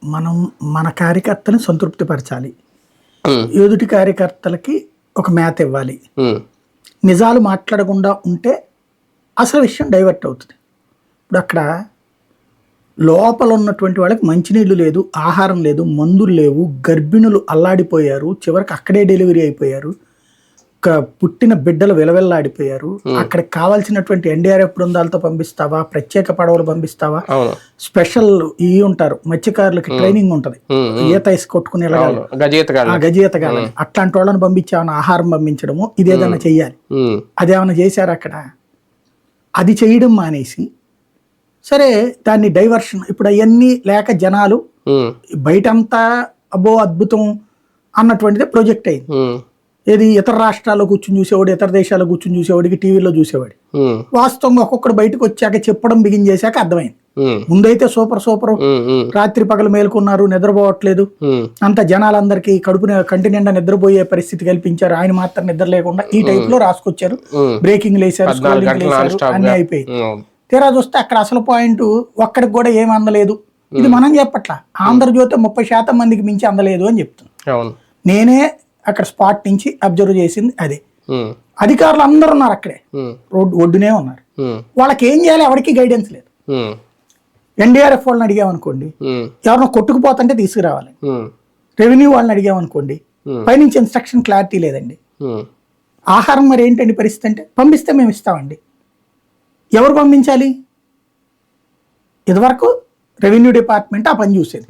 మనం మన కార్యకర్తని సంతృప్తిపరచాలి, ఉమ్, ఎదుటి కార్యకర్తలకి ఒక మేత ఇవ్వాలి. ఉమ్, నిజాలు మాట్లాడకుండా ఉంటే అసలు విషయం డైవర్ట్ అవుతుంది. ఇప్పుడు అక్కడ లోపల ఉన్నటువంటి వాళ్ళకి మంచినీళ్ళు లేదు, ఆహారం లేదు, మందులు లేవు, గర్భిణులు అల్లాడిపోయారు, చివరికి అక్కడే డెలివరీ అయిపోయారు, పుట్టిన బిడ్డలు విలవెల్లాడిపోయారు. అక్కడికి కావాల్సినటువంటి ఎన్డీఆర్ఎఫ్ బృందాలతో పంపిస్తావా, ప్రత్యేక పడవలు పంపిస్తావా, అవును, స్పెషల్ ఇవి ఉంటారు మత్స్యకారులకి ట్రైనింగ్ ఉంటది, ఈత ఇసి కొట్టుకుని అవును, గజఈతగాళ్ళని అట్లాంటి వాళ్ళని పంపించామని ఆహారం పంపించడము ఇదేదన్నా చెయ్యాలి. అదేమన్నా చేశారు అక్కడ? అది చేయడం మానేసి సరే దాన్ని డైవర్షన్, ఇప్పుడు అవన్నీ లేక జనాలు బయటంతా అబ్బో అద్భుతం అన్నటువంటిది ప్రొజెక్ట్ అయింది. ఏది ఇతర రాష్ట్రాల్లో కూర్చుని చూసేవాడు, ఇతర దేశాల్లో కూర్చుని చూసేవాడికి, టీవీలో చూసేవాడు. వాస్తవంగా ఒక్కొక్కడు బయటకు వచ్చాక చెప్పడం బిగిన్ చేశాక అర్థమైంది. ముందైతే సూపర్ సూపర్, రాత్రి పగలు మేలుకున్నారు, నిద్రపోవట్లేదు, అంత జనాలందరికీ కంటి నిండా నిద్రపోయే పరిస్థితి కల్పించారు, ఆయన మాత్రం నిద్ర లేకుండా ఈ టైప్ లో రాసుకొచ్చారు, బ్రేకింగ్ లేసారు, స్క్రోలింగ్ లేసారు, అన్ని అయిపోయి తీరా చూస్తే అక్కడ అసలు పాయింట్ ఒక్కడికి కూడా ఏమి అందలేదు. ఇది మనం చెప్పట్లా, ఆంధ్రజ్యోతి 30% మందికి మించి అందలేదు అని చెప్తున్నాను. నేనే అక్కడ స్పాట్ నుంచి అబ్జర్వ్ చేసింది అదే. అధికారులు అందరూ ఉన్నారు అక్కడే, రోడ్డు ఒడ్డునే ఉన్నారు, వాళ్ళకి ఏం చేయాలి ఎవరికి గైడెన్స్ లేదు. ఎన్డీఆర్ఎఫ్ వాళ్ళని అడిగామనుకోండి, ఎవరినో కొట్టుకుపోతుంటే తీసుకురావాలి. రెవెన్యూ వాళ్ళని అడిగామనుకోండి, పైనుంచి ఇన్స్ట్రక్షన్ క్లారిటీ లేదండి. ఆహారం మరి ఏంటండి పరిస్థితి అంటే, పంపిస్తే మేము ఇస్తామండి. ఎవరు పంపించాలి? ఇదివరకు రెవెన్యూ డిపార్ట్మెంట్ ఆ పని చూసేది.